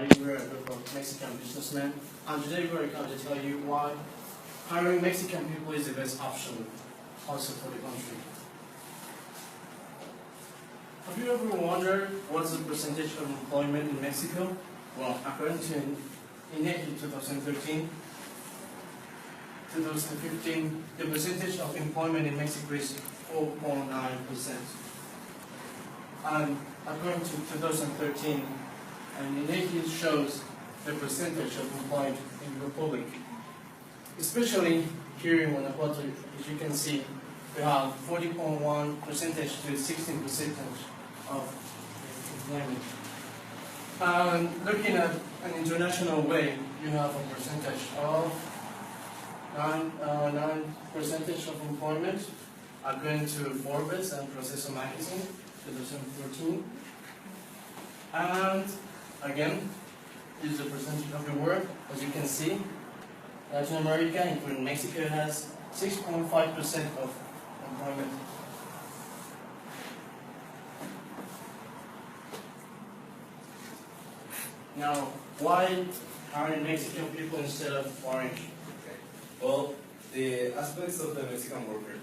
everybody. We're a group of Mexican businessmen, and today we're going to tell you why hiring Mexican people is the best option also for the country. Have you ever wondered what's the percentage of employment in Mexico? Well, according to INEGI 2013, 2015, the percentage of employment in Mexico is 4.9%. And according to 2013, INEGI shows the percentage of employed in the Republic. Especially here in Guanajuato, as you can see, we have 40.1% to 16% of employment. And looking at an international way, you have a percentage of 9% of employment according to Forbes and Proceso magazine, 2014. And again, this is the percentage of the world. As you can see, Latin America, including Mexico, has 6.5% of employment. Now, why hiring Mexican people instead of foreign? Okay. Well, the aspects of the Mexican worker.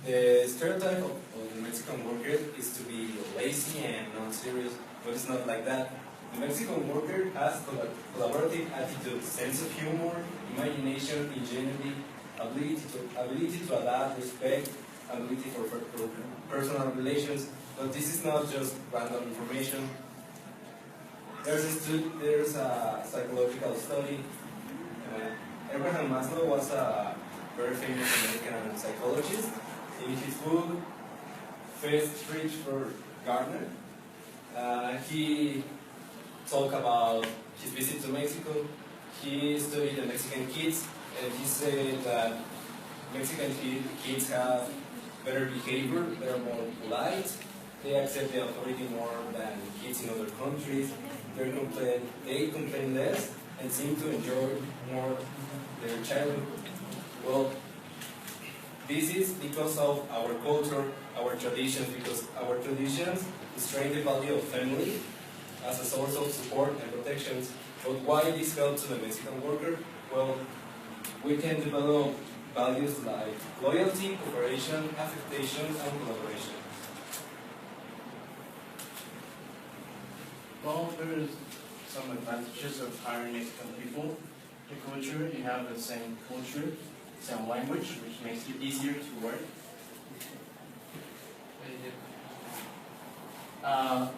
The stereotype of the Mexican worker is to be lazy and non-serious, but it's not like that. The Mexican worker has collaborative attitude, sense of humor, imagination, ingenuity, ability to adapt, respect, ability for personal relations. But this is not just random information. There's a psychological study. Abraham Maslow was a very famous American psychologist. In his book, First Reach for Garner, he talked about his visit to Mexico. He studied the Mexican kids, and he said that Mexican kids have better behavior, they're more polite, they accept the authority more than kids in other countries, they complain less, and seem to enjoy more their childhood. Well, this is because of our culture, our traditions, because our traditions strain the value of family as a source of support and protection. But why this helps to the Mexican worker? Well, we can develop values like loyalty, cooperation, affection, and collaboration. Well, there is some advantages of hiring Mexican people. The culture, you have the same culture, same language, which makes it easier to work.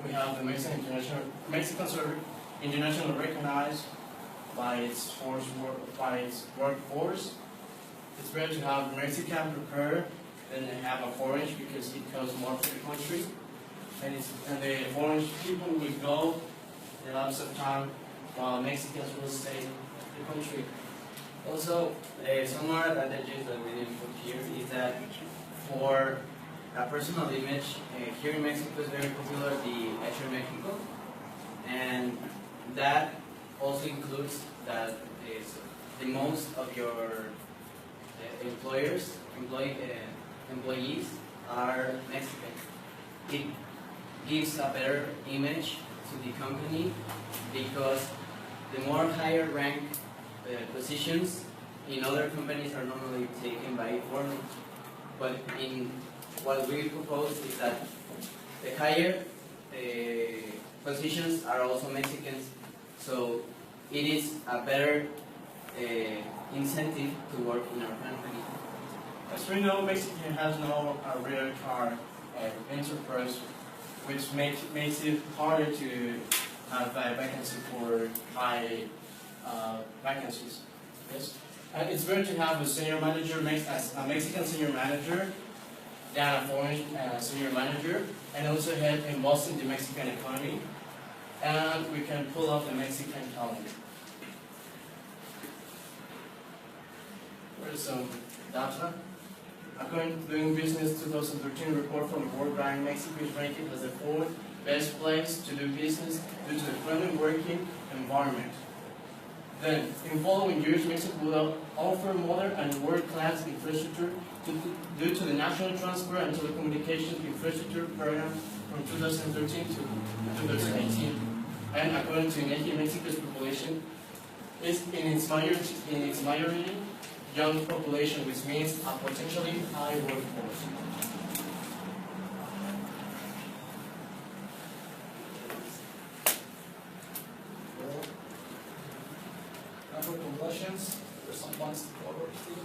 We have the Mexicans are internationally recognized by its workforce. It's better to have Mexican prepared than to have a foreign because it costs more for the country. And the foreign people will go in lots of time while Mexicans will stay in the country. Also, some more advantages that we didn't put here is that for a personal image, here in Mexico is very popular the Hecho Mexico, and that also includes that the most of your employees are Mexican. It gives a better image to the company because the more higher rank positions in other companies are normally taken by foreigners. But in what we propose is that the higher positions are also Mexicans, so it is a better incentive to work in our company. As we know, Mexico has no rare car enterprise, which makes it harder to have a vacancy for high vacancies. Yes, and it's better to have a senior manager, a Mexican senior manager, than a foreign senior manager, and also help in boosting the Mexican economy, and we can pull off the Mexican talent. Here's some data. According to Doing Business 2013 report from the World Bank, Mexico is ranked as the fourth best place to do business due to the friendly working environment. Then, in following years, Mexico will offer modern and world-class infrastructure due to the National Transport and Telecommunications Infrastructure Program from 2013 to 2018. and according to INEGI, Mexico's population is in its majority young population, which means a potentially high workforce. Number of conclusions, there's some points to cover still.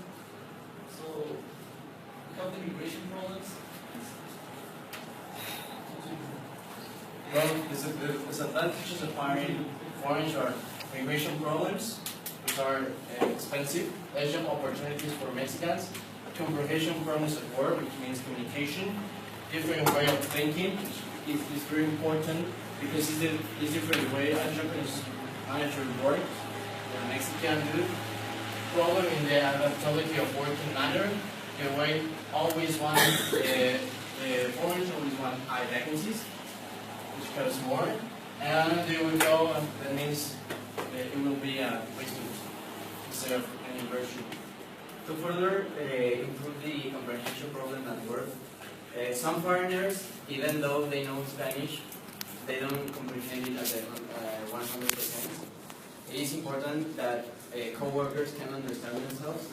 So, we have the immigration problems. Well, the disadvantages of foreign are immigration problems, which are expensive, less job opportunities for Mexicans, comprehension problems at work, which means communication, different way of thinking, which is very important because it's different way entrepreneurs manager work than Mexican do. Problem in the adaptability of working manner, the way always want the foreigners always want high vacancies, which costs more, and they will go, and that means it will be a waste instead of an inversion. To further improve the comprehension problem at work, some foreigners, even though they know Spanish, they don't comprehend it at 100%. It is important that co-workers can understand themselves.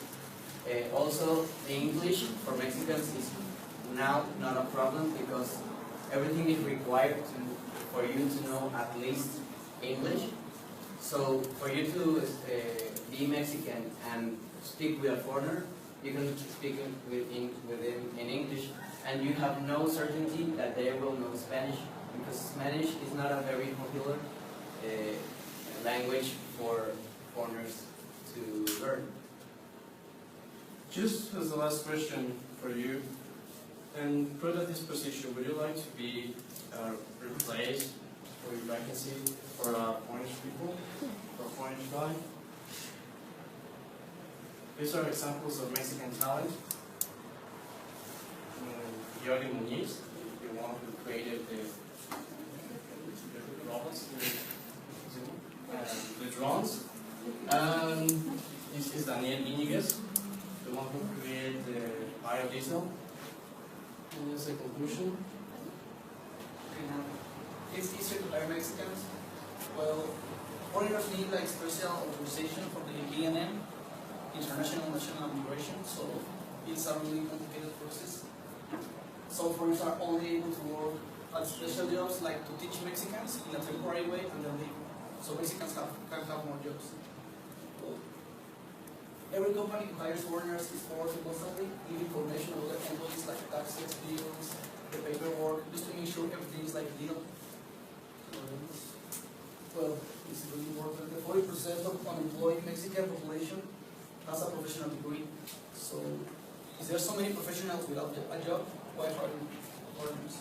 Also, the English for Mexicans is now not a problem because everything is required for you to know at least English. So for you to be Mexican and speak with a foreigner, you can speak with him in English, and you have no certainty that they will know Spanish because Spanish is not a very popular language for foreigners to learn. Just as the last question for you, and put at this position, would you like to be replaced for your vacancy for foreign people, for foreign guy? These are examples of Mexican talent. Yoli Muniz, the one who created the robots, the drones. This is Daniel Iñiguez, the one who created the biodiesel. And that's the conclusion. It's easier to hire Mexicans. Well, foreigners need like special authorization from the INM, International National Immigration, so it's a really complicated process. So foreigners are only able to work at special jobs like to teach Mexicans in a temporary way and then leave. So Mexicans can have more jobs. Every company who hires foreigners is forwarded constantly, giving information about their employees like taxes, bills, the paperwork, just to make sure everything is like legal. Well, it's really important. The 40% of unemployed Mexican population has a professional degree. So, is there so many professionals without a job? Why hiring foreigners?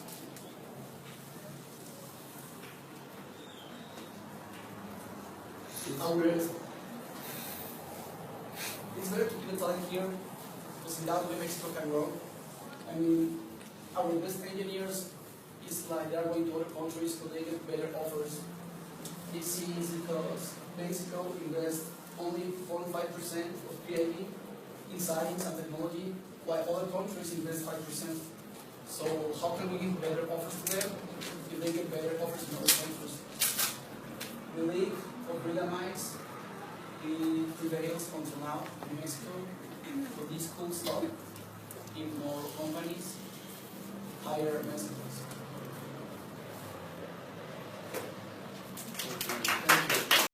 It's better to keep the talent here, because in that way Mexico can grow. I mean, our best engineers is like they are going to other countries so they get better offers. It seems because Mexico invests only 45% of PIB in science and technology, while other countries invest 5%. So how can we give better offers to them if they get better offers in other countries? The League of Brilliant Minds prevails until now in Mexico, but this could stop if more companies hire Mexicans.